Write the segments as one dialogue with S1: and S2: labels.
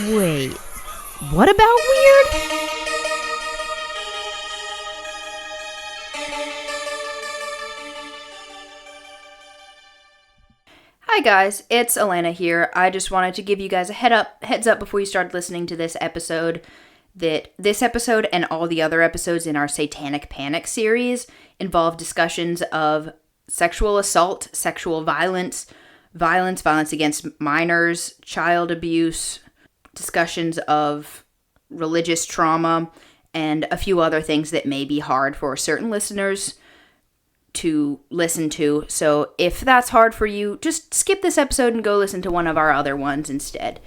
S1: Wait, what about weird? Hi guys, it's Elena here. I just wanted to give you guys a heads up before you start listening to this episode that this episode and all the other episodes in our Satanic Panic series involve discussions of sexual assault, sexual violence against minors, child abuse, discussions of religious trauma, and a few other things that may be hard for certain listeners to listen to. So if that's hard for you, just skip this episode and go listen to one of our other ones instead.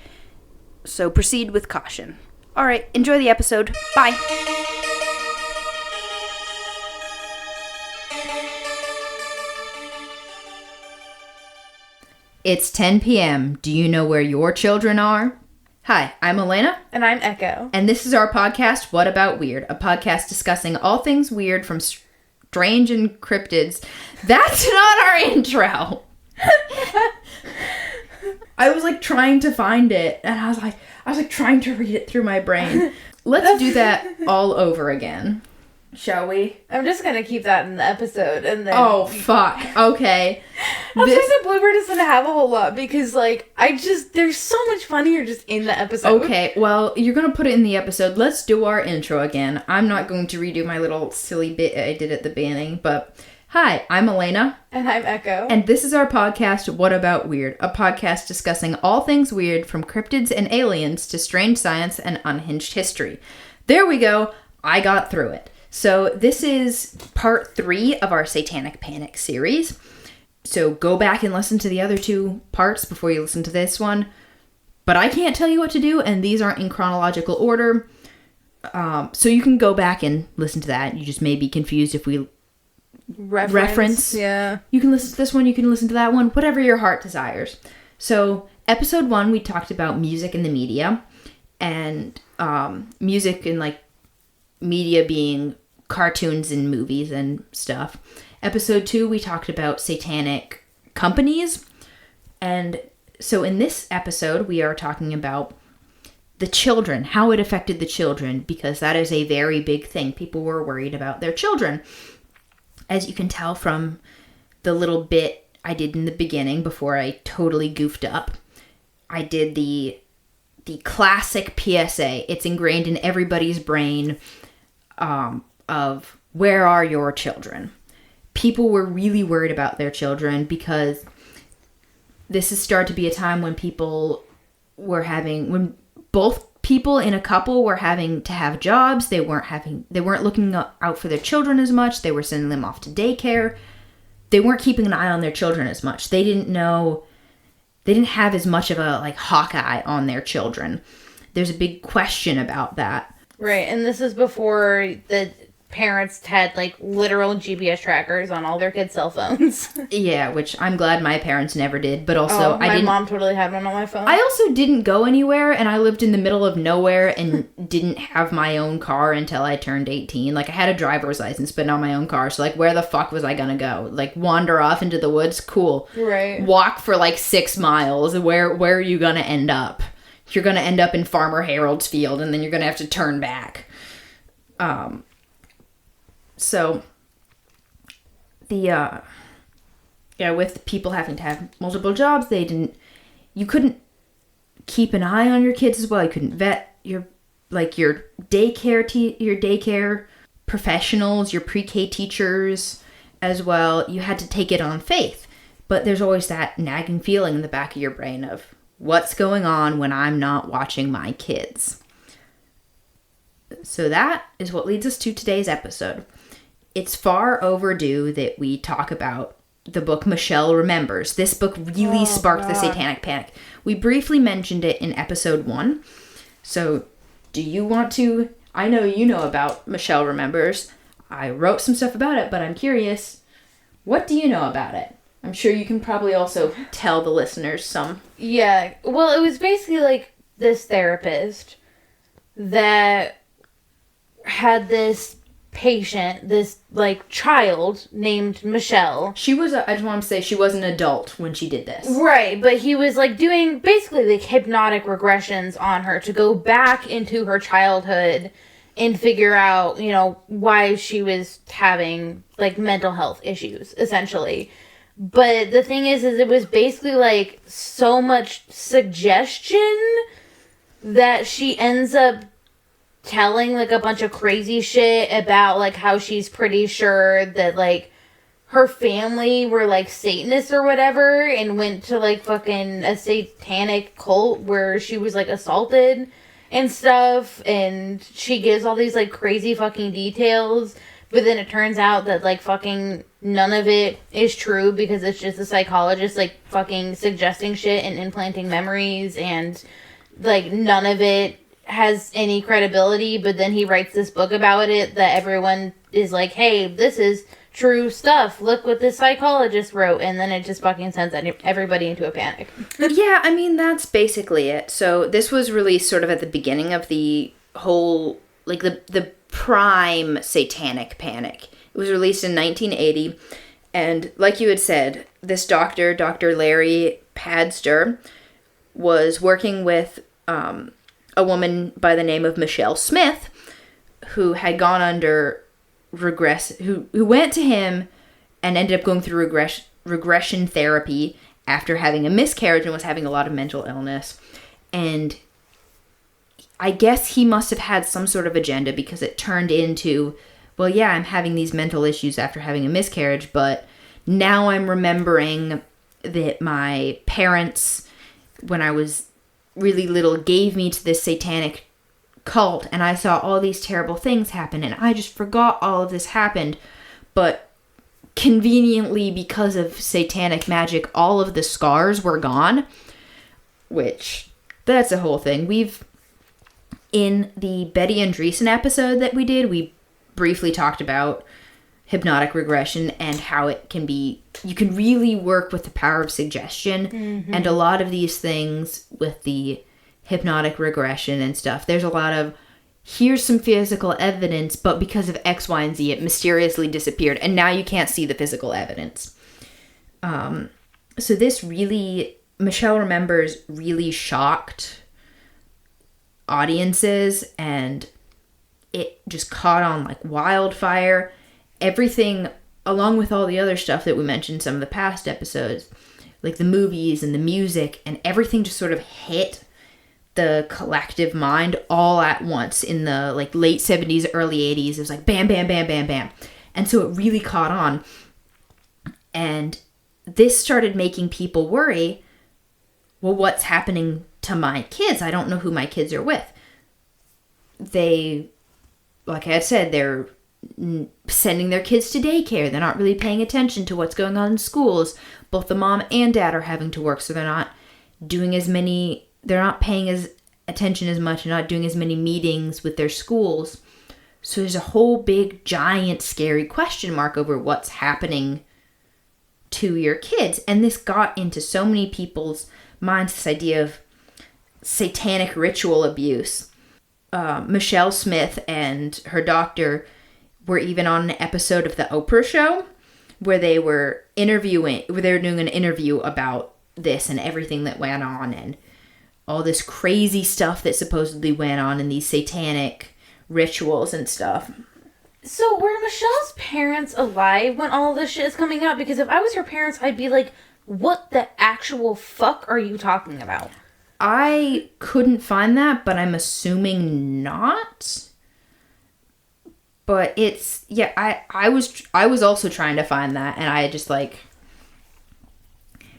S1: So proceed with caution. All right, enjoy the episode. Bye. It's 10 p.m. Do you know where your children are? Hi, I'm Elena.
S2: And I'm Echo.
S1: And this is our podcast, What About Weird? A podcast discussing all things weird from strange and cryptids. That's not our intro. I was trying to find it, and I was trying to read it through my brain. Let's do that all over again. Shall we?
S2: I'm just gonna keep that in the episode, and then...
S1: Oh, fuck. Okay.
S2: I was the blooper doesn't have a whole lot, because, there's so much funnier just in the episode.
S1: Okay, well, you're gonna put it in the episode. Let's do our intro again. I'm not going to redo my little silly bit I did at the beginning, but... Hi, I'm Elena.
S2: And I'm Echo.
S1: And this is our podcast, What About Weird? A podcast discussing all things weird from cryptids and aliens to strange science and unhinged history. There we go. I got through it. So this is part 3 of our Satanic Panic series. So go back and listen to the other 2 parts before you listen to this one. But I can't tell you what to do, and these aren't in chronological order. So you can go back and listen to that. You just may be confused if we reference.
S2: Yeah.
S1: You can listen to this one, you can listen to that one, whatever your heart desires. So episode 1, we talked about music in the media. And music and media being cartoons and movies and stuff. Episode 2, we talked about satanic companies. And so in this episode, we are talking about the children, how it affected the children, because that is a very big thing. People were worried about their children. As you can tell from the little bit I did in the beginning before I totally goofed up, I did the classic PSA. It's ingrained in everybody's brain of where are your children? People were really worried about their children because this has started to be a time when when both people in a couple were having to have jobs. They weren't looking out for their children as much. They were sending them off to daycare. They weren't keeping an eye on their children as much. They didn't have as much of a hawk eye on their children. There's a big question about that.
S2: Right, and this is before the parents had literal GPS trackers on all their kids' cell phones.
S1: Yeah, which I'm glad my parents never did, but also
S2: my mom totally had one on my phone.
S1: I also didn't go anywhere, and I lived in the middle of nowhere and didn't have my own car until I turned 18. I had a driver's license, but not my own car, so where the fuck was I gonna go? Wander off into the woods? Cool.
S2: Right.
S1: Walk for 6 miles. Where are you gonna end up? You're gonna end up in Farmer Harold's field, and then you're gonna have to turn back. So, with people having to have multiple jobs, you couldn't keep an eye on your kids as well. You couldn't vet your daycare professionals, your pre-K teachers as well. You had to take it on faith. But there's always that nagging feeling in the back of your brain of what's going on when I'm not watching my kids. So that is what leads us to today's episode. It's far overdue that we talk about the book Michelle Remembers. This book really sparked the Satanic Panic. We briefly mentioned it in episode 1. So, do you want to... I know you know about Michelle Remembers. I wrote some stuff about it, but I'm curious. What do you know about it? I'm sure you can probably also tell the listeners some.
S2: Yeah. Well, it was basically this therapist that had this patient, this, like, child named Michelle.
S1: She was, I just want to say, she was an adult when she did this.
S2: Right, but he was, like, doing basically, like, hypnotic regressions on her to go back into her childhood and figure out, you know, why she was having, like, mental health issues, essentially. But the thing is it was basically, like, so much suggestion that she ends up telling, like, a bunch of crazy shit about, like, how she's pretty sure that, like, her family were, like, Satanists or whatever and went to, like, fucking a satanic cult where she was, like, assaulted and stuff, and she gives all these, like, crazy fucking details, but then it turns out that, like, fucking none of it is true because it's just a psychologist, like, fucking suggesting shit and implanting memories, and, like, none of it has any credibility, but then he writes this book about it that everyone is like, hey, this is true stuff. Look what this psychologist wrote. And then it just fucking sends everybody into a panic.
S1: Yeah, I mean, that's basically it. So this was released sort of at the beginning of the whole, like, the prime satanic panic. It was released in 1980. And like you had said, this doctor, Dr. Larry Padster, was working with a woman by the name of Michelle Smith, who had gone under who went to him and ended up going through regression therapy after having a miscarriage and was having a lot of mental illness. And I guess he must have had some sort of agenda, because it turned into, well, yeah, I'm having these mental issues after having a miscarriage, but now I'm remembering that my parents, when I was really little, gave me to this satanic cult, and I saw all these terrible things happen, and I just forgot all of this happened. But conveniently, because of satanic magic, all of the scars were gone, which, that's a whole thing. In the Betty Andreessen episode that we did, we briefly talked about hypnotic regression and how it can be, you can really work with the power of suggestion. Mm-hmm. And a lot of these things with the hypnotic regression and stuff, there's a lot of, here's some physical evidence, but because of X, Y, and Z, it mysteriously disappeared, and now you can't see the physical evidence. So this really, Michelle Remembers, really shocked audiences, and it just caught on like wildfire. Everything, along with all the other stuff that we mentioned in some of the past episodes, like the movies and the music, and everything just sort of hit the collective mind all at once in the like late 70s, early 80s. It was like bam, bam, bam, bam, bam. And so it really caught on. And this started making people worry, well, what's happening to my kids? I don't know who my kids are with. They, like I said, they're sending their kids to daycare. They're not really paying attention to what's going on in schools. Both the mom and dad are having to work, so they're not paying as attention as much and not doing as many meetings with their schools. So there's a whole big, giant, scary question mark over what's happening to your kids. And this got into so many people's minds, this idea of satanic ritual abuse. Michelle Smith and her doctor were even on an episode of the Oprah show where they were doing an interview about this and everything that went on and all this crazy stuff that supposedly went on in these satanic rituals and stuff.
S2: So were Michelle's parents alive when all this shit is coming out? Because if I was her parents, I'd be like, what the actual fuck are you talking about?
S1: I couldn't find that, but I'm assuming not. But it's, yeah, I was also trying to find that, and I just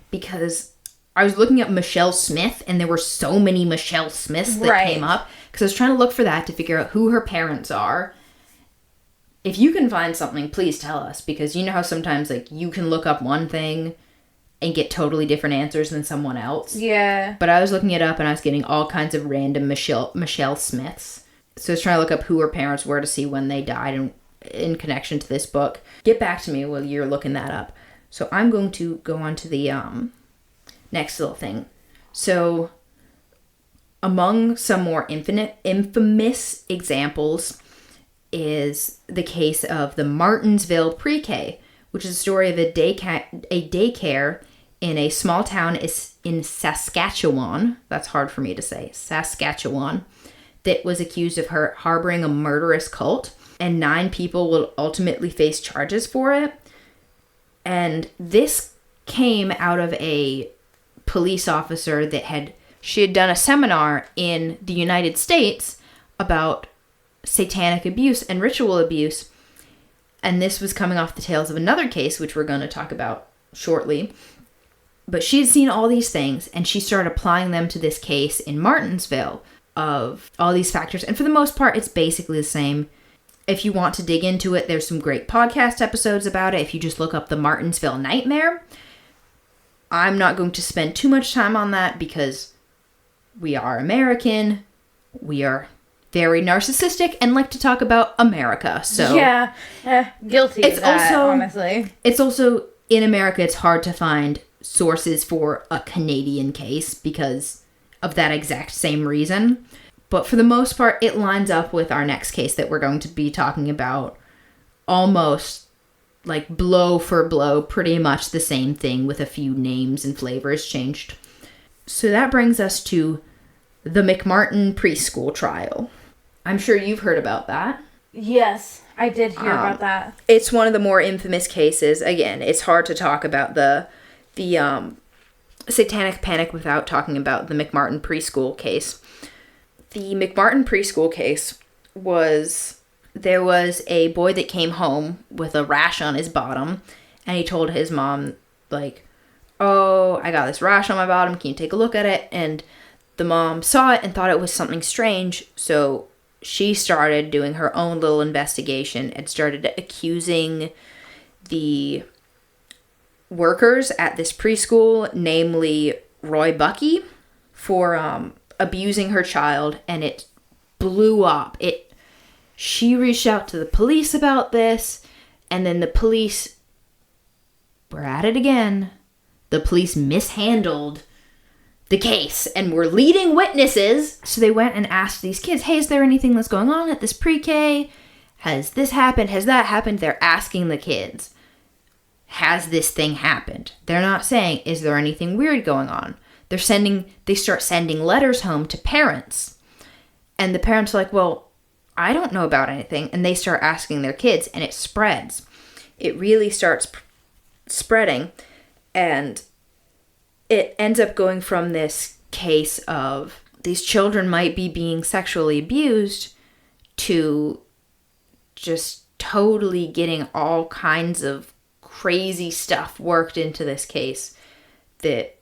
S1: because I was looking up Michelle Smith, and there were so many Michelle Smiths that came up, because I was trying to look for that to figure out who her parents are. If you can find something, please tell us, because you know how sometimes, like, you can look up one thing and get totally different answers than someone else?
S2: Yeah.
S1: But I was looking it up, and I was getting all kinds of random Michelle Smiths. So I was trying to look up who her parents were to see when they died in connection to this book. Get back to me while you're looking that up. So I'm going to go on to the next little thing. So among some more infamous examples is the case of the Martinsville Pre-K, which is a story of a daycare in a small town in Saskatchewan. That's hard for me to say. Saskatchewan. That was accused of harboring a murderous cult. And 9 people will ultimately face charges for it. And this came out of a police officer that she had done a seminar in the United States about satanic abuse and ritual abuse. And this was coming off the tails of another case, which we're going to talk about shortly. But she had seen all these things, and she started applying them to this case in Martinsville of all these factors. And for the most part, it's basically the same. If you want to dig into it, there's some great podcast episodes about it. If you just look up the Martinsville Nightmare, I'm not going to spend too much time on that because we are American. We are very narcissistic and like to talk about America. So
S2: yeah, guilty of that, honestly.
S1: It's also, in America, it's hard to find sources for a Canadian case because of that exact same reason. But for the most part, it lines up with our next case that we're going to be talking about. Almost like blow for blow, pretty much the same thing with a few names and flavors changed. So that brings us to the McMartin preschool trial. I'm sure you've heard about that.
S2: Yes, I did hear about that.
S1: It's one of the more infamous cases. Again, it's hard to talk about the satanic panic without talking about the McMartin preschool case. The McMartin preschool case there was a boy that came home with a rash on his bottom, and he told his mom, like, oh, I got this rash on my bottom, can you take a look at it? And the mom saw it and thought it was something strange, so she started doing her own little investigation and started accusing the workers at this preschool, namely Roy Bucky, for abusing her child, and it blew up. She reached out to the police about this, and then the police, we're at it again, the police mishandled the case and were leading witnesses. So they went and asked these kids, hey, is there anything that's going on at this pre-K? Has this happened? Has that happened? They're asking the kids, has this thing happened? They're not saying, is there anything weird going on? They start sending letters home to parents. And the parents are like, well, I don't know about anything. And they start asking their kids, and it spreads. It really starts spreading. And it ends up going from this case of these children might be being sexually abused to just totally getting all kinds of crazy stuff worked into this case that,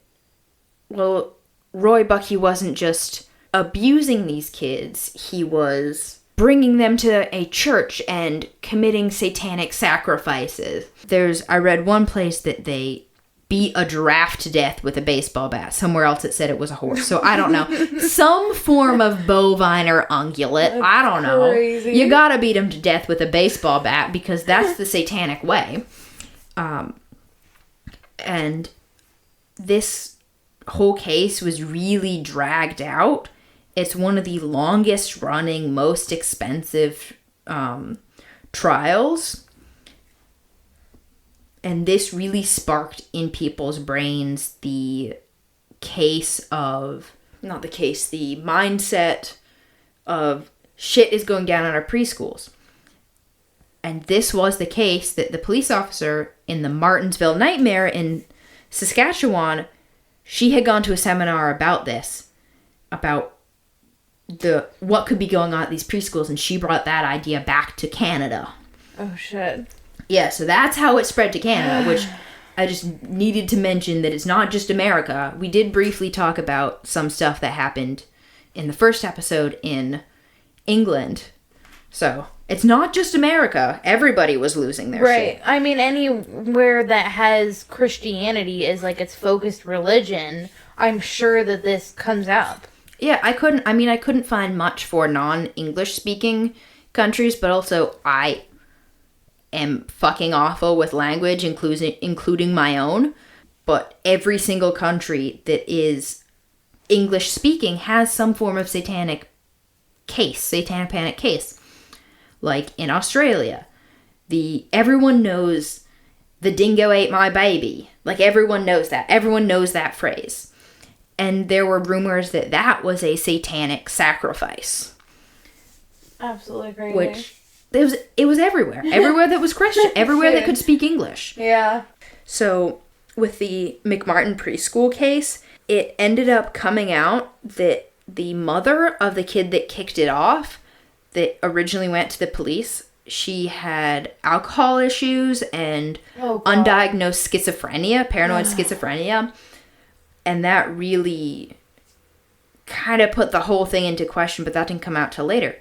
S1: well, Roy Bucky wasn't just abusing these kids, he was bringing them to a church and committing satanic sacrifices. I read one place that they beat a giraffe to death with a baseball bat. Somewhere else it said it was a horse. So I don't know. Some form of bovine or ungulate. I don't know.
S2: Crazy.
S1: You gotta beat them to death with a baseball bat because that's the satanic way. And this whole case was really dragged out. It's one of the longest running, most expensive trials. And this really sparked in people's brains the mindset of shit is going down at our preschools. And this was the case that the police officer in the Martinsville Nightmare in Saskatchewan, she had gone to a seminar about this, about what could be going on at these preschools, and she brought that idea back to Canada.
S2: Oh, shit.
S1: Yeah, so that's how it spread to Canada, which I just needed to mention that it's not just America. We did briefly talk about some stuff that happened in the first episode in England. So, it's not just America. Everybody was losing their shit.
S2: Right. I mean, anywhere that has Christianity as, like, its focused religion, I'm sure that this comes up.
S1: Yeah, I couldn't find much for non-English speaking countries, but also I am fucking awful with language, including my own. But every single country that is English speaking has some form of satanic panic case. Like in Australia, everyone knows the dingo ate my baby. Like everyone knows that. Everyone knows that phrase. And there were rumors that that was a satanic sacrifice.
S2: Absolutely crazy.
S1: Which it was everywhere. Everywhere that was Christian. Everywhere that could speak English.
S2: Yeah.
S1: So with the McMartin preschool case, it ended up coming out that the mother of the kid that kicked it off, that originally went to the police, she had alcohol issues and undiagnosed schizophrenia, paranoid schizophrenia. And that really kind of put the whole thing into question, but that didn't come out till later.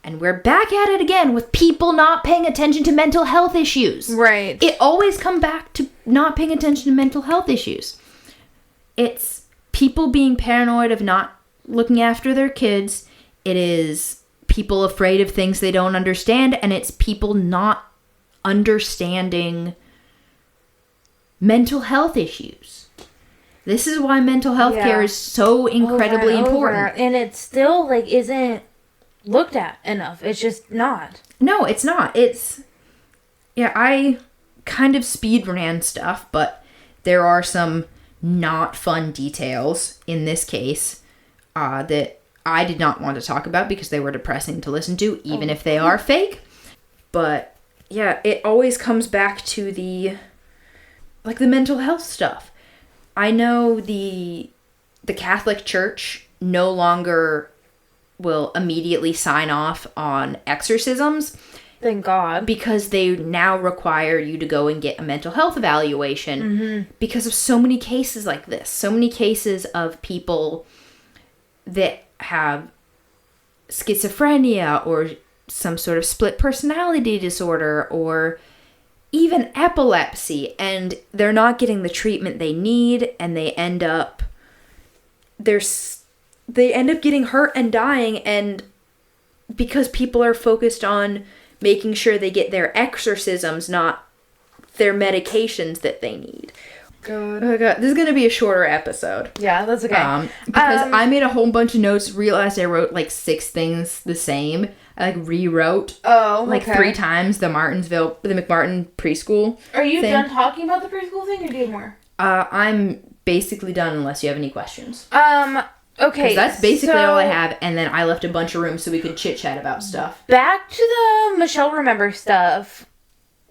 S1: And we're back at it again with people not paying attention to mental health issues.
S2: Right.
S1: It always comes back to not paying attention to mental health issues. It's people being paranoid of not looking after their kids. It is people afraid of things they don't understand. And it's people not understanding mental health issues. This is why mental health care is so incredibly important.
S2: And it still, like, isn't looked at enough. It's just not.
S1: No, it's not. I kind of speed ran stuff, but there are some not fun details in this case that I did not want to talk about because they were depressing to listen to, even if they are fake. But yeah, it always comes back to the mental health stuff. I know the Catholic Church no longer will immediately sign off on exorcisms.
S2: Thank God.
S1: Because they now require you to go and get a mental health evaluation because of so many cases like this. So many cases of people that have schizophrenia or some sort of split personality disorder or even epilepsy, and they're not getting the treatment they need, and they end up getting hurt and dying, and because people are focused on making sure they get their exorcisms, not their medications that they need.
S2: God.
S1: Oh God, this is going to be a shorter episode.
S2: Yeah, that's okay.
S1: Because I made a whole bunch of notes, realized I wrote like 6 things the same. I rewrote 3 times the McMartin preschool.
S2: Are you
S1: thing.
S2: done talking about the preschool thing, or do you have more?
S1: I'm basically done unless you have any questions.
S2: Okay.
S1: Because that's basically all I have, and then I left a bunch of room so we could chit-chat about stuff.
S2: Back to the Michelle Remember stuff.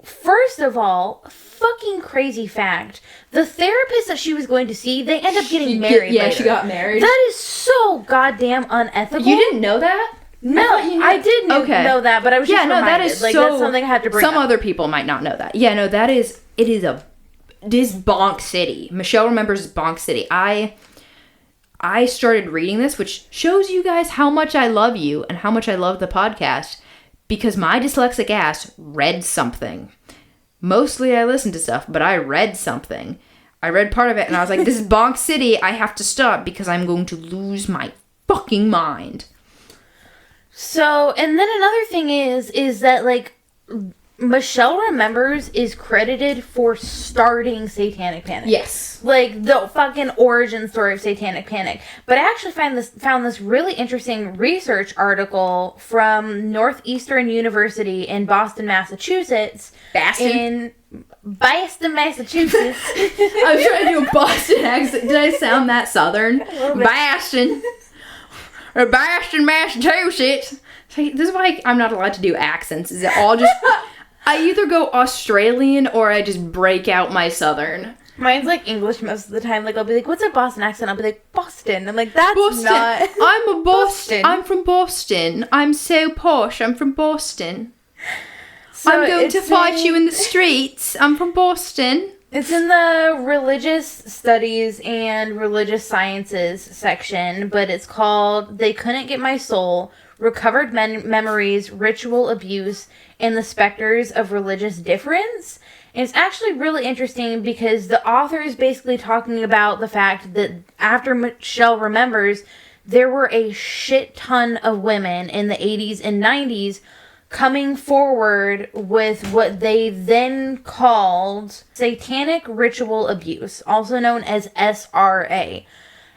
S2: First of all, fucking crazy fact. The therapist that she was going to see, they end up getting married later.
S1: She got married.
S2: That is so goddamn unethical.
S1: You didn't know that?
S2: No, I did know that, but I was just reminded.
S1: That is
S2: like, that's something I had to bring up.
S1: Some other people might not know that. Yeah, no, it is Bonk City. Michelle Remembers Bonk City. I started reading this, which shows you guys how much I love you and how much I love the podcast, because my dyslexic ass read something. Mostly I listened to stuff, but I read something. I read part of it, and I was like, this is Bonk City. I have to stop because I'm going to lose my fucking mind.
S2: So, and then another thing is that, like, Michelle Remembers is credited for starting Satanic Panic.
S1: Yes.
S2: Like, the fucking origin story of Satanic Panic. But I actually found this really interesting research article from Northeastern University in Boston, Massachusetts. Boston, Massachusetts.
S1: I was trying to do a Boston accent. Did I sound that southern? Boston. Or Boston, Massachusetts. See, this is why I'm not allowed to do accents. Is it all just... I either go Australian or I just break out my southern.
S2: Mine's like English most of the time. Like, I'll be like, what's a Boston accent? I'll be like, Boston. I'm like, that's
S1: Boston.
S2: not...
S1: I'm a Boston. I'm from Boston. I'm so posh. I'm from Boston. So I'm going to fight you in the streets. I'm from Boston.
S2: It's in the religious studies and religious sciences section, but it's called They Couldn't Get My Soul, Recovered Memories, Ritual Abuse, and the Specters of Religious Difference. And it's actually really interesting because the author is basically talking about the fact that after Michelle Remembers, there were a shit ton of women in the 80s and 90s coming forward with what they then called satanic ritual abuse, also known as SRA.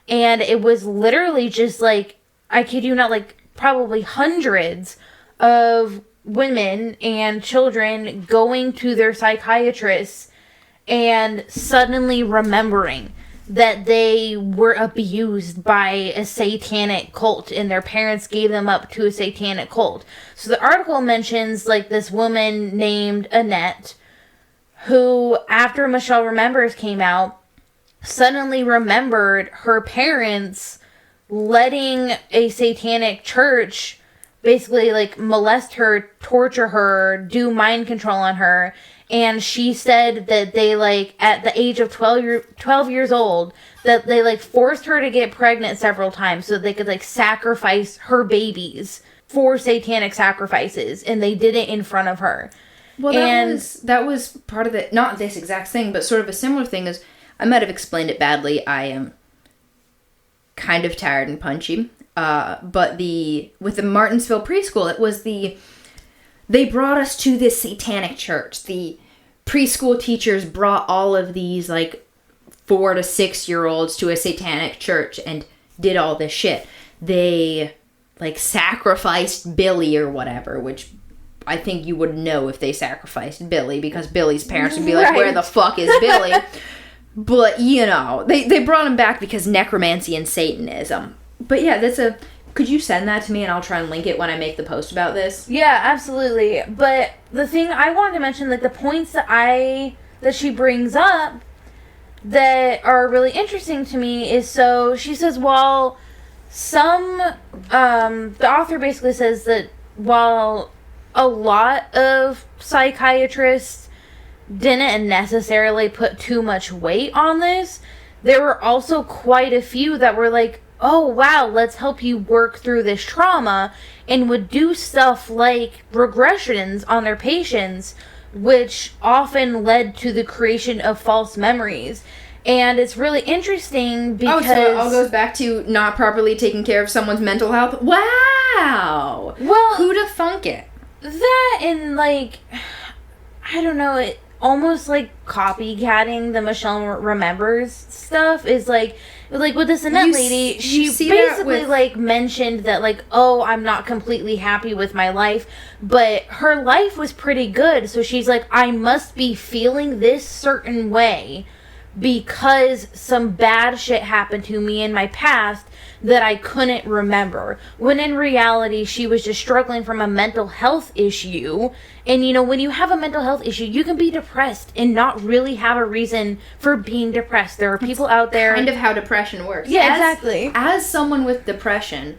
S2: And it was literally just like, I kid you not, like probably hundreds of women and children going to their psychiatrists and suddenly remembering that they were abused by a satanic cult and their parents gave them up to a satanic cult. So the article mentions like this woman named Annette who, after Michelle Remembers came out, suddenly remembered her parents letting a satanic church basically like molest her, torture her, do mind control on her. And she said that they like at the age of 12 years old that they like forced her to get pregnant several times so they could like sacrifice her babies for satanic sacrifices, and they did it in front of her.
S1: Well, that was part of the, not this exact thing, but sort of a similar thing. Is I might have explained it badly. I am kind of tired and punchy. But with the Martinsville preschool, it was they brought us to this satanic church. The preschool teachers brought all of these like 4 to 6 year olds to a satanic church and did all this shit. They like sacrificed Billy or whatever, which I think you would know if they sacrificed Billy, because Billy's parents would be like, where the fuck is Billy? But, you know, they brought him back because necromancy and Satanism. But yeah, could you send that to me and I'll try and link it when I make the post about this?
S2: Yeah, absolutely. But the thing I wanted to mention, like the points that she brings up that are really interesting to me is, so she says, while the author basically says that while a lot of psychiatrists didn't necessarily put too much weight on this, there were also quite a few that were like, oh wow, let's help you work through this trauma, and would do stuff like regressions on their patients, which often led to the creation of false memories. And it's really interesting because...
S1: Oh, so it all goes back to not properly taking care of someone's mental health? Wow!
S2: Well...
S1: Who'd have thunk it?
S2: That and, like... I don't know, it almost, like, copycatting the Michelle Remembers stuff is, like with this Annette lady, she basically, like, mentioned that, like, oh, I'm not completely happy with my life, but her life was pretty good, so she's like, I must be feeling this certain way because some bad shit happened to me in my past that I couldn't remember. When in reality, she was just struggling from a mental health issue. And, you know, when you have a mental health issue, you can be depressed and not really have a reason for being depressed. There are people out there...
S1: kind of how depression works.
S2: Yeah, exactly.
S1: As someone with depression,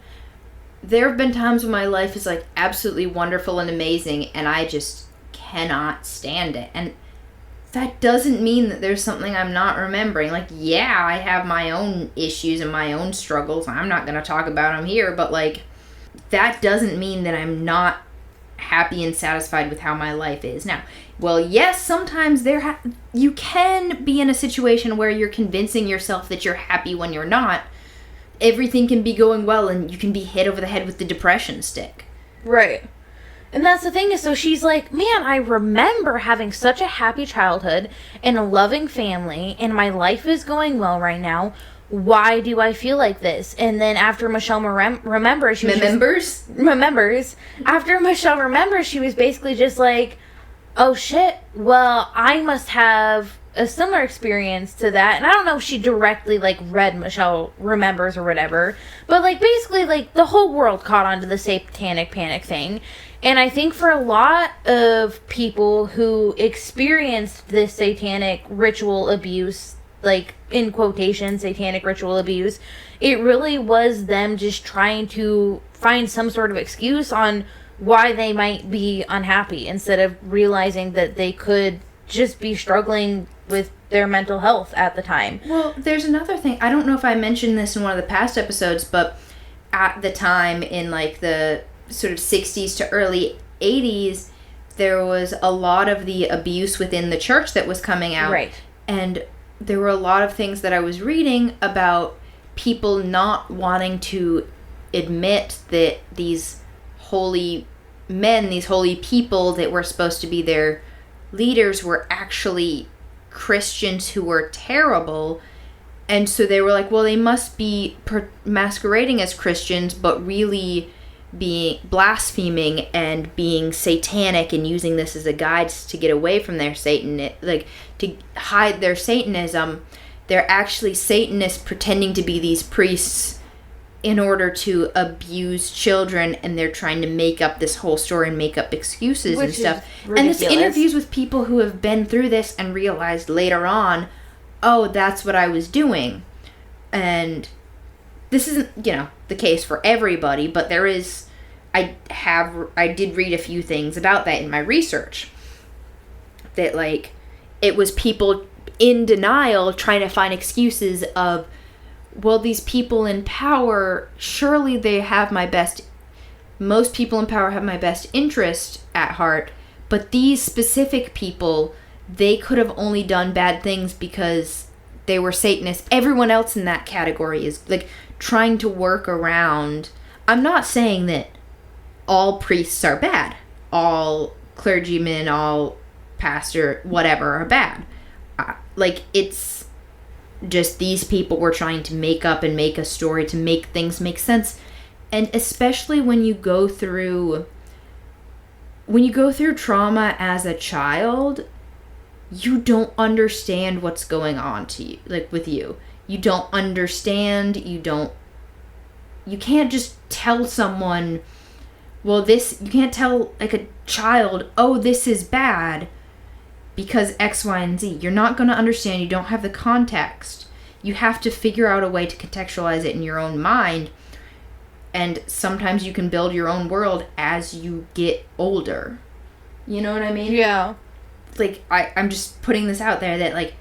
S1: there have been times when my life is, like, absolutely wonderful and amazing, and I just cannot stand it. And that doesn't mean that there's something I'm not remembering. Like, yeah, I have my own issues and my own struggles. I'm not going to talk about them here, but, like, that doesn't mean that I'm not happy and satisfied with how my life is. Now, well, yes, sometimes you can be in a situation where you're convincing yourself that you're happy when you're not. Everything can be going well and you can be hit over the head with the depression stick.
S2: Right. And that's the thing is, so she's like, man, I remember having such a happy childhood and a loving family, and my life is going well right now. Why do I feel like this? And then after Michelle remembers, she was after Michelle remembers, she was basically just like, oh shit, well, I must have a similar experience to that. And I don't know if she directly, like, read Michelle Remembers or whatever, but, like, basically, like, the whole world caught on to the satanic panic thing. And I think for a lot of people who experienced this satanic ritual abuse, like, in quotation, satanic ritual abuse, it really was them just trying to find some sort of excuse on why they might be unhappy, instead of realizing that they could just be struggling with their mental health at the time.
S1: Well, there's another thing. I don't know if I mentioned this in one of the past episodes, but at the time in, like, the sort of 60s to early 80s, there was a lot of the abuse within the church that was coming out.
S2: Right.
S1: And there were a lot of things that I was reading about people not wanting to admit that these holy men, these holy people that were supposed to be their leaders, were actually Christians who were terrible. And so they were like, well, they must be masquerading as Christians, but really being blaspheming and being satanic and using this as a guide to get away from their to hide their Satanism. They're actually Satanists pretending to be these priests in order to abuse children, and they're trying to make up this whole story and make up excuses and stuff. And this interviews with people who have been through this and realized later on, oh, that's what I was doing. And this isn't, the case for everybody, but there is, I did read a few things about that in my research. That, it was people in denial trying to find excuses of, well, these people in power, surely most people in power have my best interest at heart, but these specific people, they could have only done bad things because they were Satanists. Everyone else in that category is, trying to work around. I'm not saying that all priests are bad. All clergymen, all pastor, whatever, are bad. It's just these people were trying to make up and make a story to make things make sense. And especially when you go through trauma as a child, you don't understand what's going on to you, with you. You don't understand, you can't just tell someone, you can't tell a child, oh, this is bad because X, Y, and Z. You're not going to understand. You don't have the context. You have to figure out a way to contextualize it in your own mind. And sometimes you can build your own world as you get older. You know what I mean?
S2: Yeah.
S1: I'm just putting this out there that,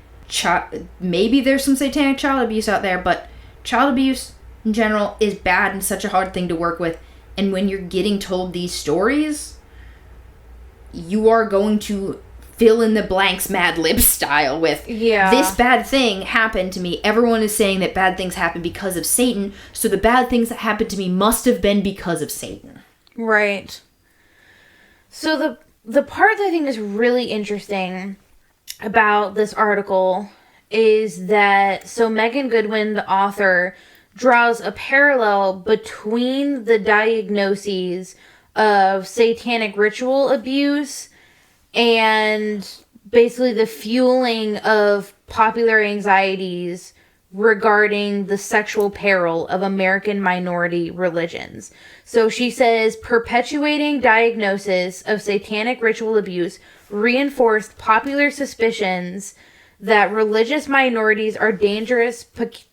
S1: maybe there's some satanic child abuse out there, but child abuse in general is bad and such a hard thing to work with. And when you're getting told these stories, you are going to fill in the blanks Mad Lib style with, this bad thing happened to me. Everyone is saying that bad things happen because of Satan, so the bad things that happened to me must have been because of Satan.
S2: Right. So the part that I think is really interesting about this article is that, Megan Goodwin, the author, draws a parallel between the diagnoses of satanic ritual abuse and basically the fueling of popular anxieties regarding the sexual peril of American minority religions. So she says, perpetuating diagnosis of satanic ritual abuse reinforced popular suspicions that religious minorities are dangerous,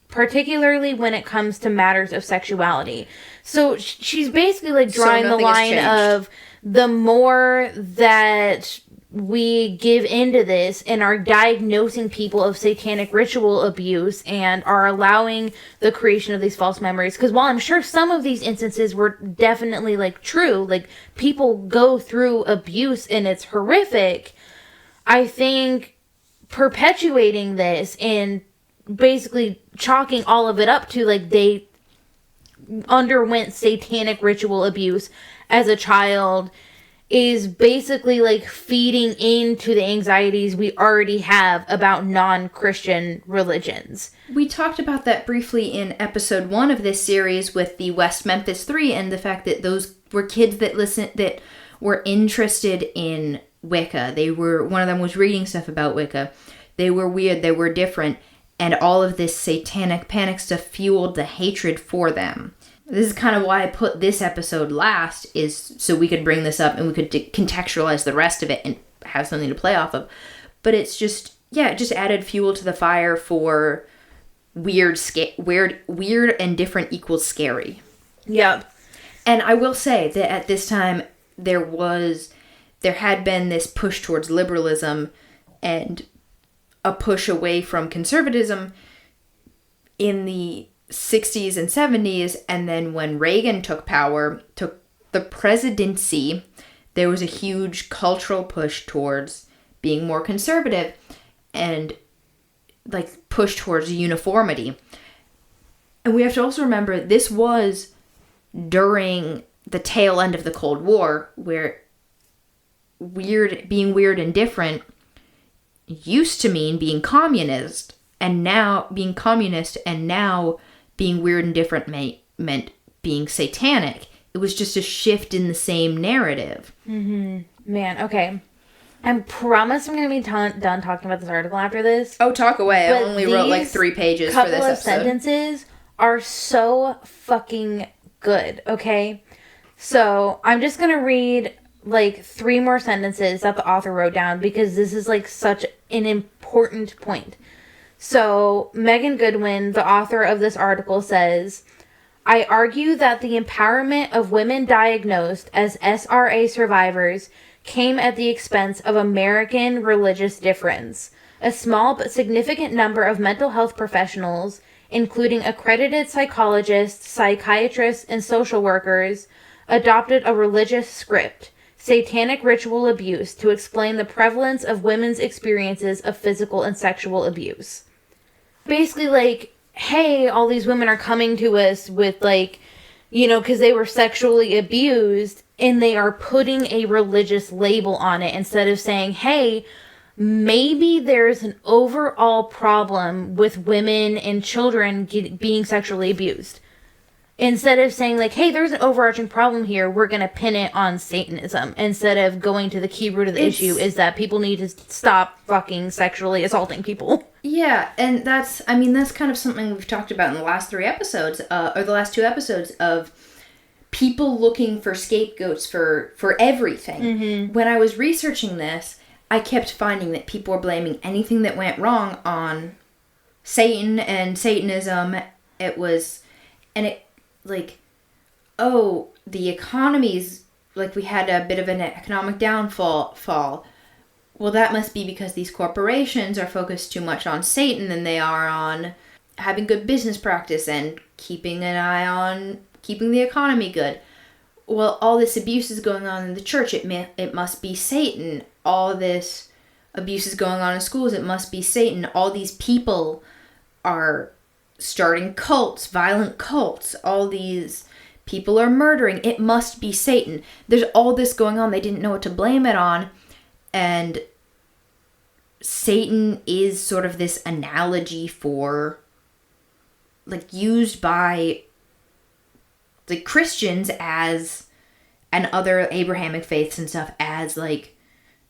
S2: particularly when it comes to matters of sexuality. So she's basically drawing the line of, the more that we give into this and are diagnosing people of satanic ritual abuse and are allowing the creation of these false memories. Because while I'm sure some of these instances were definitely true, people go through abuse and it's horrific, I think perpetuating this and basically chalking all of it up to they underwent satanic ritual abuse as a child is basically feeding into the anxieties we already have about non-Christian religions.
S1: We talked about that briefly in episode 1 of this series with the West Memphis 3 and the fact that those were kids that were interested in Wicca. One of them was reading stuff about Wicca. They were weird, they were different, and all of this satanic panic stuff fueled the hatred for them. This is kind of why I put this episode last, is so we could bring this up and we could contextualize the rest of it and have something to play off of. But it's just, it just added fuel to the fire for weird and different equals scary.
S2: Yep.
S1: And I will say that at this time, there had been this push towards liberalism and a push away from conservatism in the 60s and 70s, and then when Reagan took the presidency, there was a huge cultural push towards being more conservative and push towards uniformity. And we have to also remember this was during the tail end of the Cold War, where being weird and different used to mean being communist, and now being weird and different meant being satanic. It was just a shift in the same narrative.
S2: Man, okay. I promise I'm going to be done talking about this article after this.
S1: Oh, talk away. I only wrote like 3 pages for this episode.
S2: Couple of sentences are so fucking good, okay? So, I'm just going to read like 3 more sentences that the author wrote down because this is like such an important point. So, Megan Goodwin, the author of this article, says, I argue that the empowerment of women diagnosed as SRA survivors came at the expense of American religious difference. A small but significant number of mental health professionals, including accredited psychologists, psychiatrists, and social workers, adopted a religious script, satanic ritual abuse, to explain the prevalence of women's experiences of physical and sexual abuse. Basically, like, hey, all these women are coming to us with, like, you know, because they were sexually abused, and they are putting a religious label on it instead of saying, hey, maybe there's an overall problem with women and children being sexually abused. Instead of saying, like, hey, there's an overarching problem here, we're going to pin it on Satanism. Instead of going to the key root of the issue is that people need to stop fucking sexually assaulting people.
S1: Yeah, and that's kind of something we've talked about in the last 3 episodes, or the last 2 episodes, of people looking for scapegoats for everything. Mm-hmm. When I was researching this, I kept finding that people were blaming anything that went wrong on Satan and Satanism. Like, oh, the economy's, like, we had a bit of an economic downfall. Well, that must be because these corporations are focused too much on Satan than they are on having good business practice and keeping an eye on keeping the economy good. Well, all this abuse is going on in the church. It must be Satan. All this abuse is going on in schools. It must be Satan. All these people are starting cults, violent cults. All these people are murdering. It must be Satan. There's all this going on. They didn't know what to blame it on. And Satan is sort of this analogy for, like, used by the Christians as, and other Abrahamic faiths and stuff, as, like,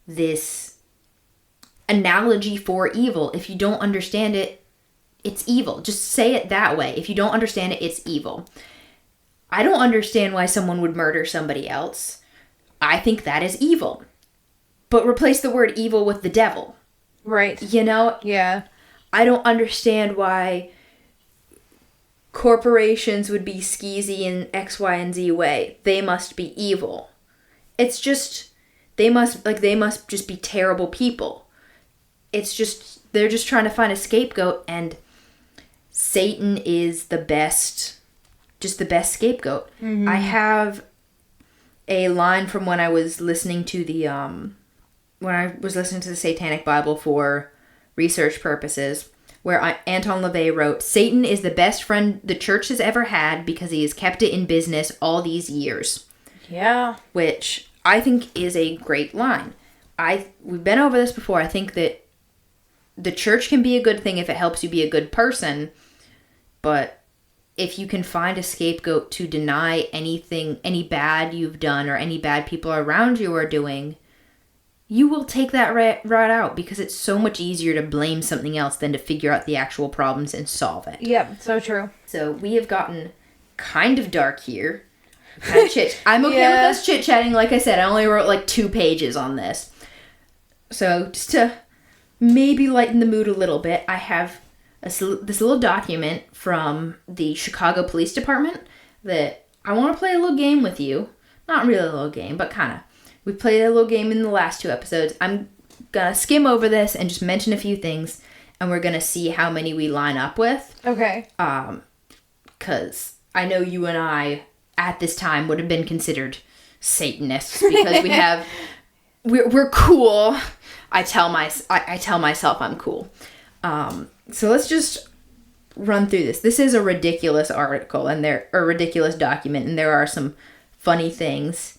S1: this analogy for evil. If you don't understand it, it's evil. Just say it that way. If you don't understand it, it's evil. I don't understand why someone would murder somebody else. I think that is evil. But replace the word evil with the devil.
S2: Right.
S1: You know?
S2: Yeah.
S1: I don't understand why corporations would be skeezy in X, Y, and Z way. They must be evil. It's just, they must just be terrible people. It's just, they're just trying to find a scapegoat, and Satan is the best scapegoat. Mm-hmm. I have a line from when I was listening to the Satanic Bible for research purposes, where Anton LaVey wrote, Satan is the best friend the church has ever had because he has kept it in business all these years.
S2: Yeah.
S1: Which I think is a great line. We've been over this before. I think that the church can be a good thing if it helps you be a good person, but if you can find a scapegoat to deny anything, any bad you've done or any bad people around you are doing, you will take that right out, because it's so much easier to blame something else than to figure out the actual problems and solve it.
S2: Yep, so true.
S1: So we have gotten kind of dark here. I'm okay with us chit-chatting. Like I said, I only wrote like 2 pages on this. So just to maybe lighten the mood a little bit, I have this little document from the Chicago Police Department that I want to play a little game with you. Not really a little game, but kind of. We played a little game in the last 2 episodes. I'm going to skim over this and just mention a few things, and we're going to see how many we line up with.
S2: Okay.
S1: Because I know you and I, at this time, would have been considered Satanists, because we're cool. I tell myself I'm cool. So let's just run through this. This is a ridiculous article, and a ridiculous document, and there are some funny things.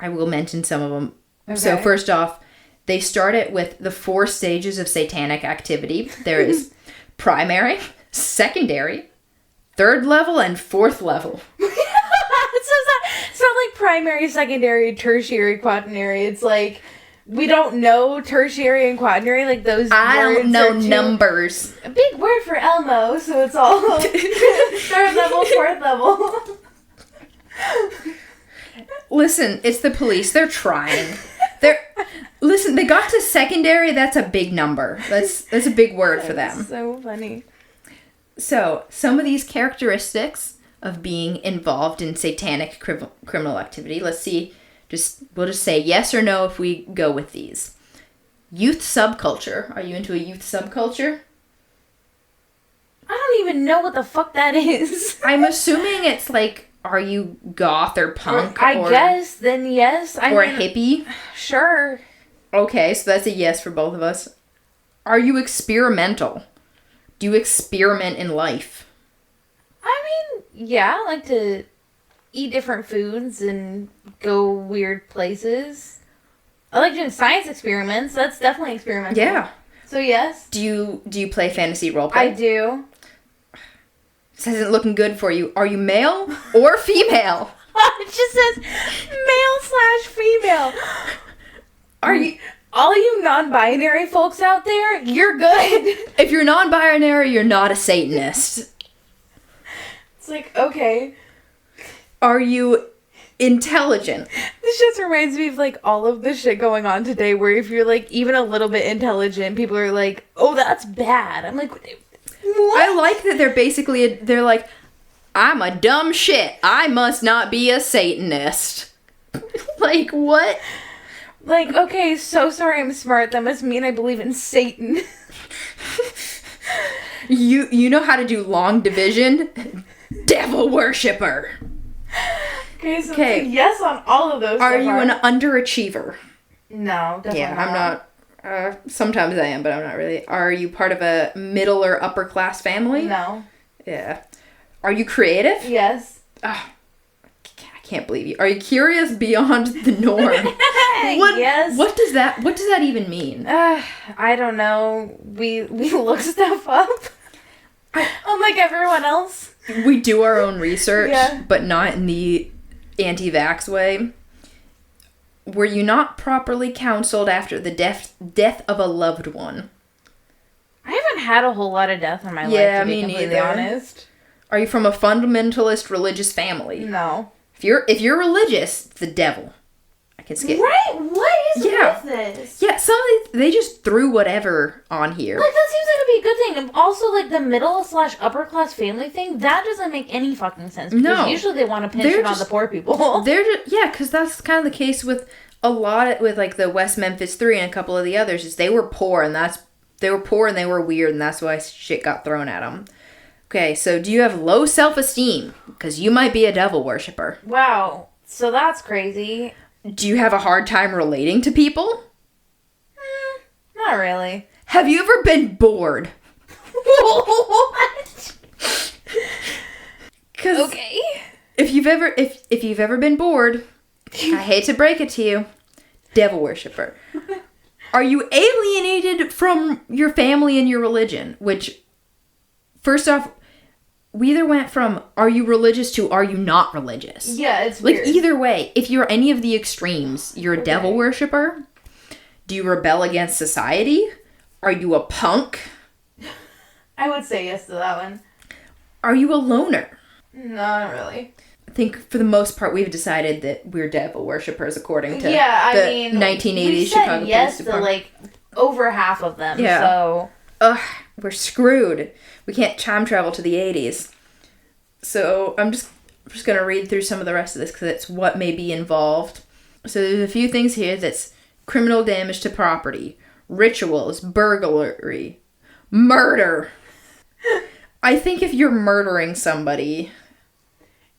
S1: I will mention some of them. Okay. So first off, they start it with the 4 stages of satanic activity. There is primary, secondary, 3rd level, and 4th level.
S2: So primary, secondary, tertiary, quaternary. It's like, we don't know tertiary and quaternary, like those
S1: I
S2: words
S1: don't know
S2: are
S1: numbers.
S2: a big word for Elmo, so it's all third level, fourth level.
S1: Listen, it's the police. They're trying. Listen, they got to secondary. That's a big number. That's a big word for them.
S2: So funny.
S1: So, some of these characteristics of being involved in satanic criminal activity. Let's see. We'll just say yes or no if we go with these. Youth subculture. Are you into a youth subculture?
S2: I don't even know what the fuck that is.
S1: I'm assuming it's like, are you goth or punk?
S2: I guess, then yes.
S1: A hippie?
S2: Sure.
S1: Okay, so that's a yes for both of us. Are you experimental? Do you experiment in life?
S2: I mean, yeah, I like to eat different foods and go weird places. I like doing science experiments. That's definitely experimental.
S1: Yeah.
S2: So yes.
S1: Do you play fantasy roleplay?
S2: I do.
S1: This isn't looking good for you. Are you male or female?
S2: It just says male/female.
S1: Are you...
S2: All you non-binary folks out there, you're good.
S1: If you're non-binary, you're not a Satanist.
S2: It's like, okay.
S1: Are you intelligent?
S2: This just reminds me of, like, all of the shit going on today where if you're, like, even a little bit intelligent, people are like, oh, that's bad. I'm like, what?
S1: I like that they're like, I'm a dumb shit. I must not be a Satanist. Like, what?
S2: Like, okay, so sorry I'm smart. That must mean I believe in Satan.
S1: You know how to do long division? Devil worshipper.
S2: Okay, so it's a yes on all of those.
S1: Are you an underachiever?
S2: No, definitely
S1: yeah,
S2: not.
S1: I'm not. Sometimes I am, but I'm not really. Are you part of a middle or upper class family?
S2: No.
S1: Yeah. Are you creative?
S2: Yes.
S1: I can't believe you. Are you curious beyond the norm?
S2: Yes.
S1: What does that even mean?
S2: I don't know. We look stuff up. Unlike everyone else.
S1: We do our own research,
S2: yeah.
S1: But not in the anti-vax way. Were you not properly counseled after the death of a loved one?
S2: I haven't had a whole lot of death in my life, to be completely honest.
S1: Are you from a fundamentalist religious family?
S2: No.
S1: If you're religious, it's the devil. I can skip.
S2: Right? What is with this?
S1: Yeah, they just threw whatever on here.
S2: Like, that seems like it'd be a good thing. And also, like, the middle/upper class family thing, that doesn't make any fucking sense. Because usually they want to pinch it on the poor people.
S1: Because that's kind of the case with a lot with, like, the West Memphis 3 and a couple of the others, is they were poor and they were weird and that's why shit got thrown at them. Okay, so do you have low self-esteem? Because you might be a devil worshiper.
S2: Wow. So that's crazy.
S1: Do you have a hard time relating to people?
S2: Not really.
S1: Have you ever been bored?
S2: What?
S1: Okay. If you've ever been bored, I hate to break it to you, devil worshiper. Are you alienated from your family and your religion? Which, first off, we either went from are you religious to are you not religious?
S2: Yeah, it's weird.
S1: Like, either way, if you're any of the extremes, you're a devil worshiper. Do you rebel against society? Are you a punk?
S2: I would say yes to that one.
S1: Are you a loner?
S2: No, not really.
S1: I think for the most part we've decided that we're devil worshippers according to the 1980s Chicago
S2: yes
S1: Police Department.
S2: To like over half of them.
S1: Yeah.
S2: So
S1: we're screwed. We can't time travel to the 80s. So I'm just gonna read through some of the rest of this because it's what may be involved. So there's a few things here that's criminal damage to property, rituals, burglary, murder. I think if you're murdering somebody,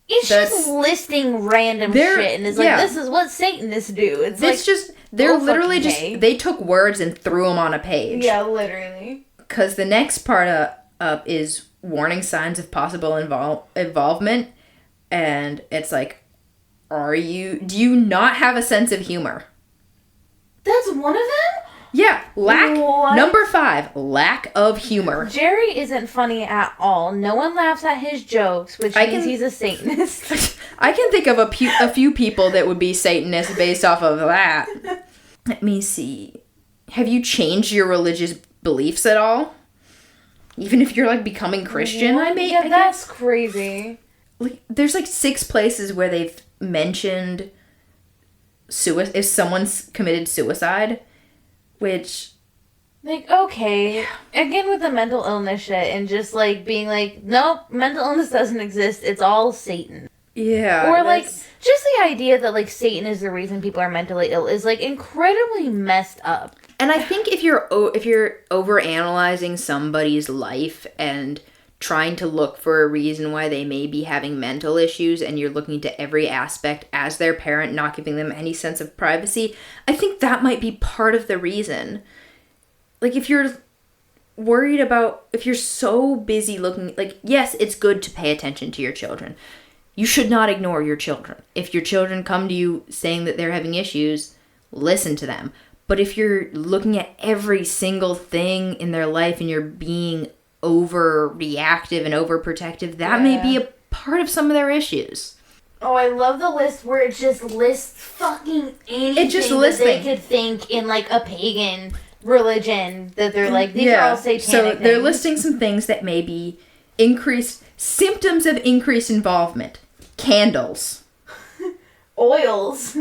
S2: it's just listing random shit and it's like, this is what Satanists do. It's
S1: just, they're literally just, they took words and threw them on a page.
S2: Yeah, literally.
S1: Because the next part up is warning signs of possible involvement. And it's like, do you not have a sense of humor?
S2: That's one of them?
S1: Yeah,
S2: What?
S1: Number 5, lack of humor.
S2: Jerry isn't funny at all. No one laughs at his jokes, which means he's a Satanist.
S1: I can think of a few people that would be Satanists based off of that. Let me see. Have you changed your religious beliefs at all? Even if you're, like, becoming Christian, I
S2: guess. That's crazy.
S1: Like, there's, like, 6 places where they've mentioned if someone's committed suicide, which...
S2: Like, okay, again with the mental illness shit, and just, like, being like, nope, mental illness doesn't exist, it's all Satan.
S1: Yeah.
S2: Or, like, just the idea that, like, Satan is the reason people are mentally ill is, like, incredibly messed up.
S1: And I think if you're overanalyzing somebody's life and trying to look for a reason why they may be having mental issues, and you're looking to every aspect as their parent, not giving them any sense of privacy, I think that might be part of the reason. Like, if you're worried about, if you're so busy looking, like, yes, it's good to pay attention to your children. You should not ignore your children. If your children come to you saying that they're having issues, listen to them. But if you're looking at every single thing in their life and you're being overreactive and overprotective, that may be a part of some of their issues.
S2: Oh, I love the list where it just lists fucking anything that they could think in, like, a pagan religion that they're like, these are all satanic
S1: So they're
S2: things.
S1: listing some things that may be symptoms of increased involvement. Candles.
S2: Oils.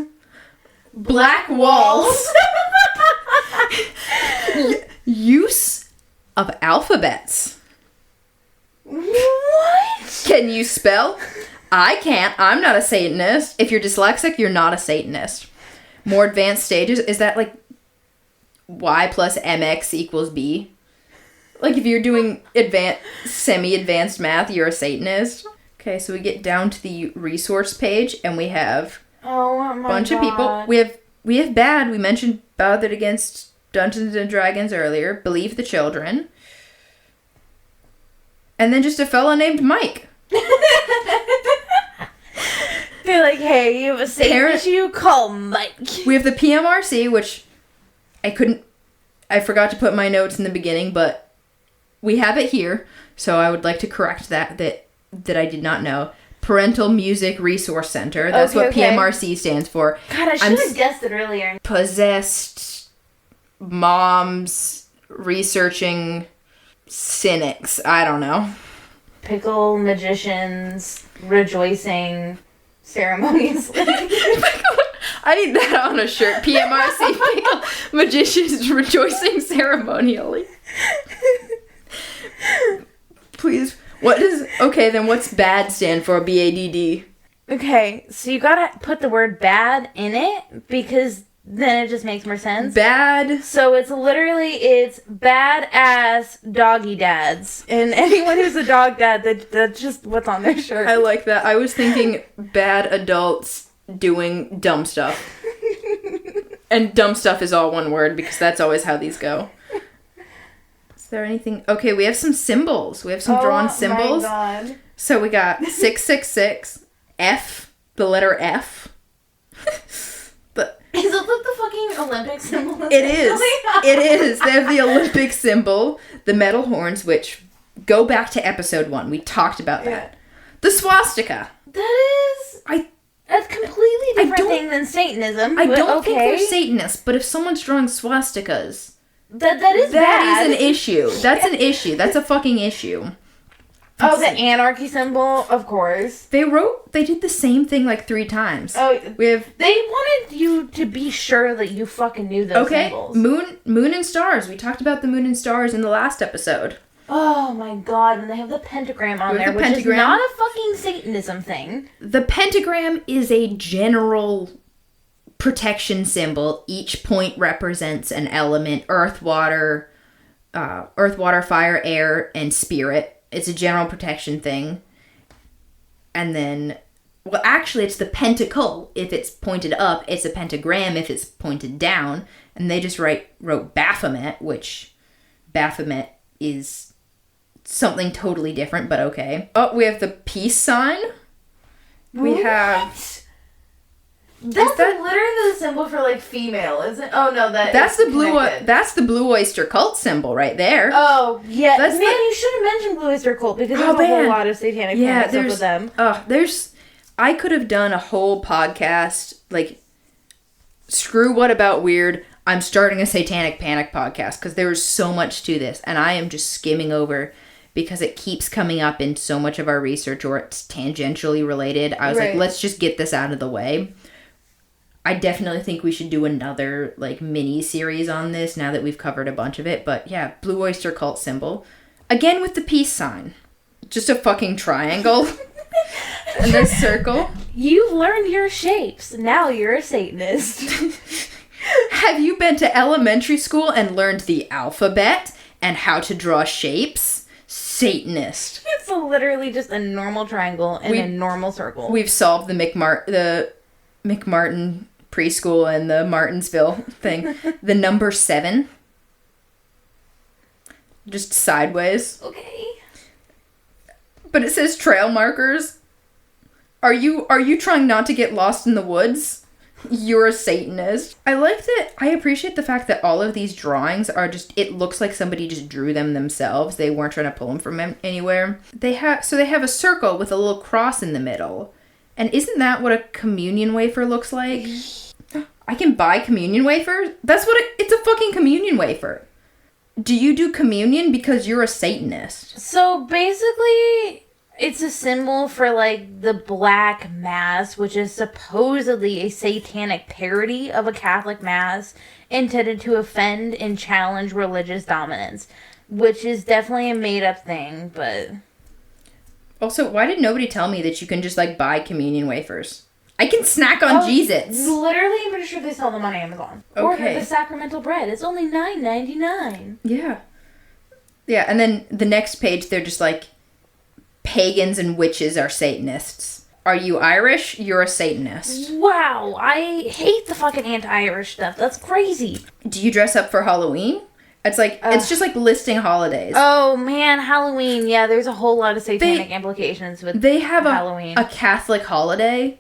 S1: Black walls. Use of alphabets.
S2: What?
S1: Can you spell? I can't. I'm not a Satanist. If you're dyslexic, you're not a Satanist. More advanced stages. Is that like y plus mx equals b? Like if you're doing semi-advanced math, you're a Satanist. Okay, so we get down to the resource page, and we have
S2: a
S1: bunch of people. We have bad. We mentioned Battled Against Dungeons and Dragons earlier. Believe the Children. And then just a fella named Mike.
S2: They're like, hey, you have a Satan issue? Call Mike.
S1: We have the PMRC, which I forgot to put my notes in the beginning, but we have it here. So I would like to correct that I did not know. Parental Music Resource Center. That's what PMRC stands for.
S2: God, I should have guessed it earlier.
S1: Possessed moms researching cynics. I don't know.
S2: Pickle magicians rejoicing ceremoniously.
S1: I need that on a shirt. PMRC Pickle Magicians rejoicing ceremonially. Please. Then what's BAD stand for? BADD.
S2: Okay, so you gotta put the word bad in it, because then it just makes more sense.
S1: Bad.
S2: So it's badass doggy dads. And anyone who's a dog dad, that's just what's on their shirt.
S1: I like that. I was thinking bad adults doing dumb stuff. And dumb stuff is all one word, because that's always how these go. Is there anything? Okay, we have some symbols. We have some drawn symbols.
S2: Oh my God.
S1: So we got 666, F, the letter F.
S2: Is it like the fucking Olympic symbol?
S1: It is. It is. They have the Olympic symbol, the metal horns, which go back to episode 1. We talked about that. The swastika.
S2: That is a completely different thing than Satanism.
S1: I don't think they're Satanists, but if someone's drawing swastikas,
S2: that is bad.
S1: That is an issue. That's an issue. That's a fucking issue.
S2: The anarchy symbol, of course.
S1: They did the same thing like 3 times.
S2: Oh, they wanted you to be sure that you fucking knew those symbols.
S1: Moon and stars. We talked about the moon and stars in the last episode.
S2: Oh my God, and they have the pentagram on there, which is not a fucking Satanism thing.
S1: The pentagram is a general protection symbol. Each point represents an element: earth, water, fire, air, and spirit. It's a general protection thing. And then, well, actually, it's the pentacle if it's pointed up. It's a pentagram if it's pointed down. And they just wrote Baphomet, which Baphomet is something totally different, but okay. Oh, we have the peace sign. We have
S2: That's literally the symbol for, like, female, isn't it? Oh, no,
S1: that's the blue. That's the Blue Oyster Cult symbol right there.
S2: Oh, yeah. You should have mentioned Blue Oyster Cult because there's a whole lot of satanic panic stuff with them.
S1: I could have done a whole podcast, like, screw What About Weird. I'm starting a satanic panic podcast because there's so much to this, and I am just skimming over because it keeps coming up in so much of our research, or it's tangentially related. I was like, let's just get this out of the way. I definitely think we should do another, like, mini series on this now that we've covered a bunch of it. But yeah, Blue Oyster Cult symbol. Again with the peace sign. Just a fucking triangle. And a circle.
S2: You've learned your shapes. Now you're a Satanist.
S1: Have you been to elementary school and learned the alphabet and how to draw shapes? Satanist.
S2: It's literally just a normal triangle and a normal circle.
S1: We've solved the McMartin preschool and the Martinsville thing. The number 7. Just sideways.
S2: Okay.
S1: But it says trail markers. Are you trying not to get lost in the woods? You're a Satanist. I appreciate the fact that all of these drawings are just, it looks like somebody just drew them themselves. They weren't trying to pull them from anywhere. They have a circle with a little cross in the middle. And isn't that what a communion wafer looks like? I can buy communion wafers? That's what it's a fucking communion wafer. Do you do communion because you're a Satanist?
S2: So basically, it's a symbol for, like, the Black Mass, which is supposedly a satanic parody of a Catholic Mass intended to offend and challenge religious dominance, which is definitely a made-up thing, but...
S1: Also, why did nobody tell me that you can just, like, buy communion wafers? I can snack on Jesus.
S2: Literally, I'm pretty sure they sell them on Amazon.
S1: Okay.
S2: Order the sacramental bread. It's only $9.99.
S1: Yeah. Yeah, and then the next page, they're just like, pagans and witches are Satanists. Are you Irish? You're a Satanist.
S2: Wow, I hate the fucking anti-Irish stuff. That's crazy.
S1: Do you dress up for Halloween? It's like, it's just like listing holidays.
S2: Oh, man, Halloween. Yeah, there's a whole lot of satanic implications with
S1: They have
S2: Halloween.
S1: a Catholic holiday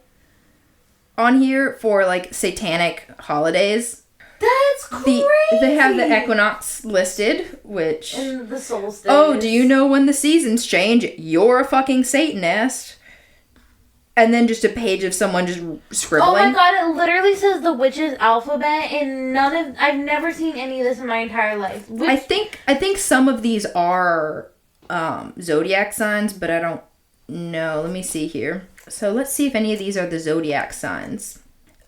S1: on here for, like, satanic holidays.
S2: That's crazy.
S1: They have the equinox listed, which...
S2: And the solstice.
S1: Oh, do you know when the seasons change? You're a fucking Satanist. And then just a page of someone just scribbling.
S2: Oh my god, it literally says the witch's alphabet, and I've never seen any of this in my entire life.
S1: I think some of these are zodiac signs, but I don't know. Let me see here. So let's see if any of these are the zodiac signs.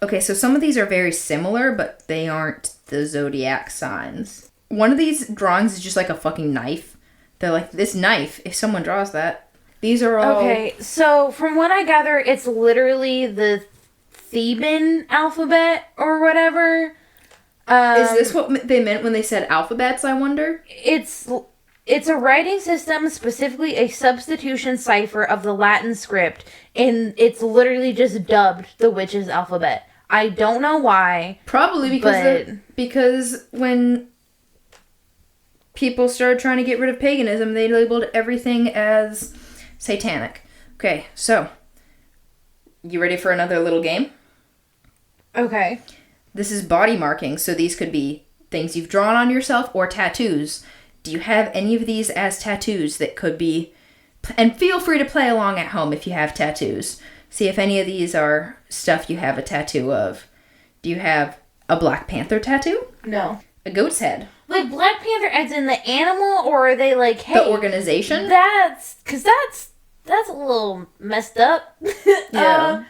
S1: Okay, so some of these are very similar, but they aren't the zodiac signs. One of these drawings is just like a fucking knife. They're like, this knife, if someone draws that. These are all...
S2: Okay, so from what I gather, it's literally the Theban alphabet or whatever.
S1: Is this what they meant when they said alphabets, I wonder?
S2: It's a writing system, specifically a substitution cipher of the Latin script, and it's literally just dubbed the witch's alphabet. I don't know why.
S1: Probably because when people started trying to get rid of paganism, they labeled everything as satanic. Okay, so you ready for another little game?
S2: Okay.
S1: This is body marking, so these could be things you've drawn on yourself or tattoos. Do you have any of these as tattoos that could be... And feel free to play along at home if you have tattoos. See if any of these are stuff you have a tattoo of. Do you have a Black Panther tattoo?
S2: No.
S1: A goat's head?
S2: Like Black Panther as in the animal, or are they like, hey...
S1: The organization?
S2: Because that's a little messed up.
S1: Yeah.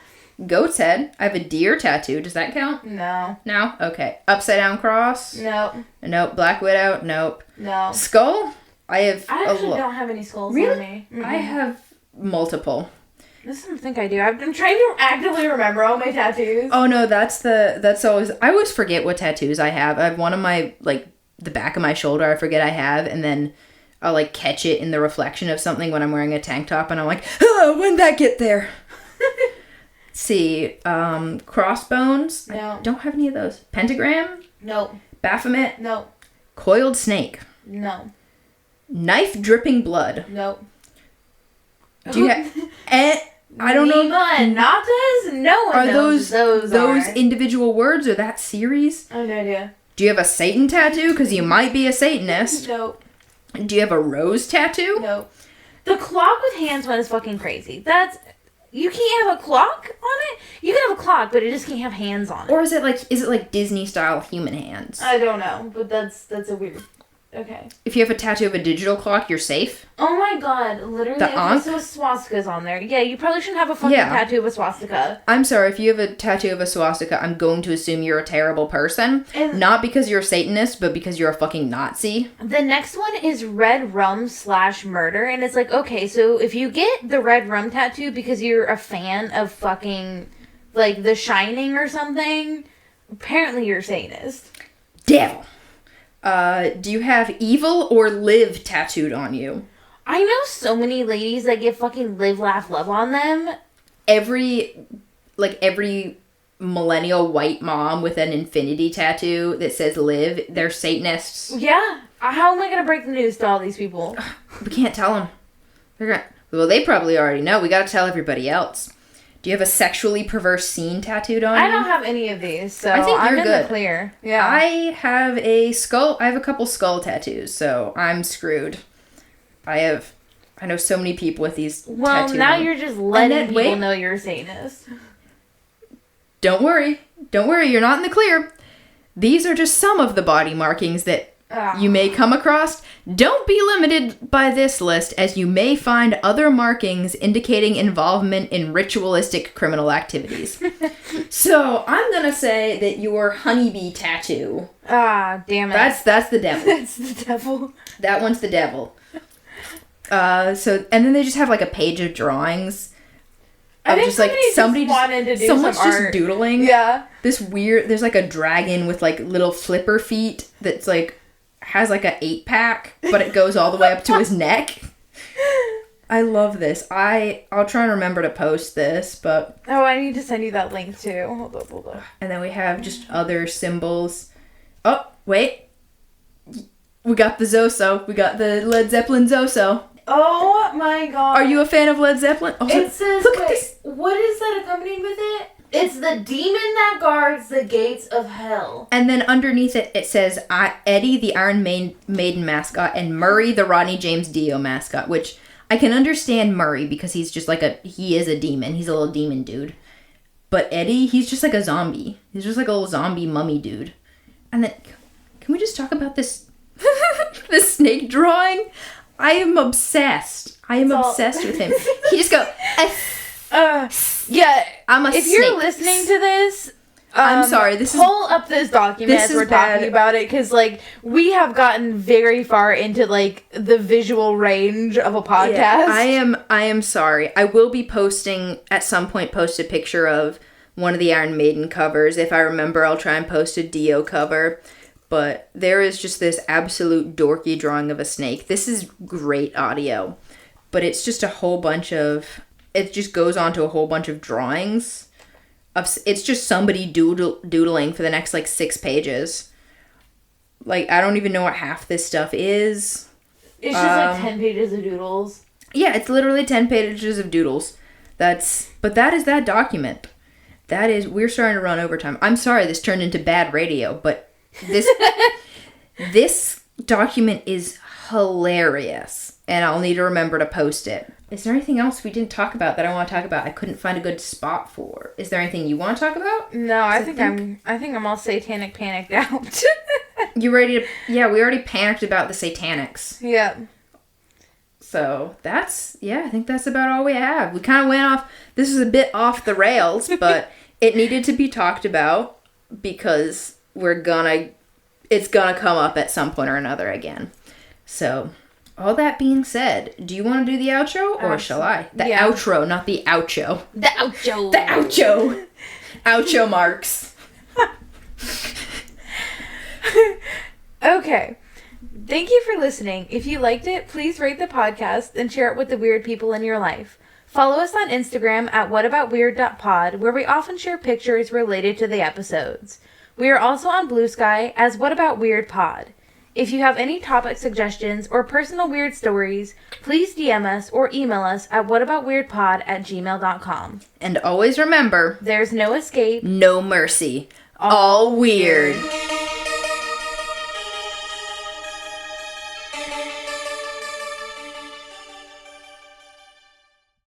S1: Goat's head. I have a deer tattoo. Does that count?
S2: No.
S1: No? Okay. Upside down cross?
S2: Nope.
S1: Nope. Black widow? Nope.
S2: No.
S1: Skull? I
S2: actually don't have any skulls
S1: really?
S2: on me. Mm-mm.
S1: I have multiple.
S2: This doesn't think I do. I'm trying to actively remember all my tattoos.
S1: Oh no, that's always... I always forget what tattoos I have. I have one on my, like, the back of my shoulder I forget I have, and then I'll, like, catch it in the reflection of something when I'm wearing a tank top, and I'm like, oh, when'd that get there? See, crossbones.
S2: No.
S1: I don't have any of those. Pentagram?
S2: Nope.
S1: Baphomet?
S2: Nope.
S1: Coiled snake?
S2: No.
S1: Knife dripping blood?
S2: Nope.
S1: Do you have... I don't know.
S2: Nima and Natas? No one knows those are.
S1: Individual words or that series?
S2: I have no idea.
S1: Do you have a Satan tattoo? Because you might be a Satanist.
S2: Nope.
S1: Do you have a rose tattoo?
S2: Nope. The clock with hands one is fucking crazy. You can't have a clock on it? You can have a clock, but it just can't have hands on it.
S1: Or is it like Disney style human hands?
S2: I don't know, but that's a weird. Okay.
S1: If you have a tattoo of a digital clock, you're safe.
S2: Oh my god, literally
S1: The Ankh?
S2: with swastikas on there. Yeah, you probably shouldn't have a fucking tattoo of a swastika.
S1: I'm sorry, if you have a tattoo of a swastika, I'm going to assume you're a terrible person. Not because you're a Satanist, but because you're a fucking Nazi.
S2: The next one is red rum / murder, and it's like, okay, so if you get the red rum tattoo because you're a fan of fucking, like, The Shining or something, apparently you're a Satanist.
S1: Devil. Do you have evil or live tattooed on you?
S2: I know so many ladies that get fucking live, laugh, love on them.
S1: Every millennial white mom with an infinity tattoo that says live, they're Satanists.
S2: Yeah. How am I going to break the news to all these people?
S1: We can't tell them. Well, they probably already know. We gotta tell everybody else. Do you have a sexually perverse scene tattooed on you?
S2: I don't have any of these, so
S1: I think
S2: I'm
S1: you're
S2: in
S1: good.
S2: the clear. Yeah.
S1: I have a couple skull tattoos, so I'm screwed. I know so many people with these tattoos.
S2: Well, now you're just letting people know you're a Satanist.
S1: Don't worry, you're not in the clear. These are just some of the body markings that you may come across. Don't be limited by this list, as you may find other markings indicating involvement in ritualistic criminal activities. So, I'm gonna say that your honeybee tattoo...
S2: damn it.
S1: That's the devil.
S2: That's the devil.
S1: That one's the devil. And then they just have, like, a page of drawings.
S2: I think
S1: somebody
S2: just wanted to do
S1: someone's
S2: some
S1: just
S2: art.
S1: doodling.
S2: Yeah.
S1: There's like a dragon with like little flipper feet that's like has like a 8-pack, but it goes all the way up to his neck. I love this. I'll try and remember to post this, but
S2: I need to send you that link too. Hold up.
S1: And then we have just other symbols. Oh, wait. We got the Zoso. We got the Led Zeppelin Zoso.
S2: Oh my god.
S1: Are you a fan of Led Zeppelin? Oh,
S2: it says,
S1: look at this.
S2: What is that accompanied with it? It's the demon that guards the gates of hell.
S1: And then underneath it says Eddie, the Iron Maiden mascot, and Murray, the Rodney James Dio mascot, which I can understand Murray because he's just he is a demon. He's a little demon dude. But Eddie, he's just like a zombie. He's just like a little zombie mummy dude. And then, can we just talk about this, this snake drawing? I am obsessed. Obsessed with him. He just go,
S2: yeah.
S1: I'm a snake.
S2: If you're listening to this,
S1: I'm sorry.
S2: Pull up this document as we're talking about it, because like we have gotten very far into like the visual range of a podcast.
S1: Yeah, I am sorry. I will be posting at some point. Post a picture of one of the Iron Maiden covers. If I remember, I'll try and post a Dio cover. But there is just this absolute dorky drawing of a snake. This is great audio. But it's just a whole bunch of... It just goes on to a whole bunch of drawings. It's just somebody doodling for the next, 6 pages. I don't even know what half this stuff is.
S2: It's just 10 pages of doodles.
S1: Yeah, it's literally 10 pages of doodles. But that is that document. We're starting to run overtime. I'm sorry this turned into bad radio, but... This document is hilarious, and I'll need to remember to post it. Is there anything else we didn't talk about that I want to talk about? I couldn't find a good spot for. Is there anything you want to talk about?
S2: No, I think I'm all satanic panicked out.
S1: You ready to? Yeah, we already panicked about the satanics.
S2: Yeah.
S1: So I think that's about all we have. We kind of went off. This is a bit off the rails, but it needed to be talked about because it's gonna come up at some point or another again. So, all that being said, do you want to do the outro or shall I? The outro, not the oucho.
S2: The oucho.
S1: The oucho. Oucho marks.
S2: Okay. Thank you for listening. If you liked it, please rate the podcast and share it with the weird people in your life. Follow us on Instagram at whataboutweird.pod, where we often share pictures related to the episodes. We are also on Blue Sky as What About Weird Pod. If you have any topic suggestions or personal weird stories, please DM us or email us at whataboutweirdpod@gmail.com.
S1: And always remember,
S2: there's no escape,
S1: no mercy. All weird.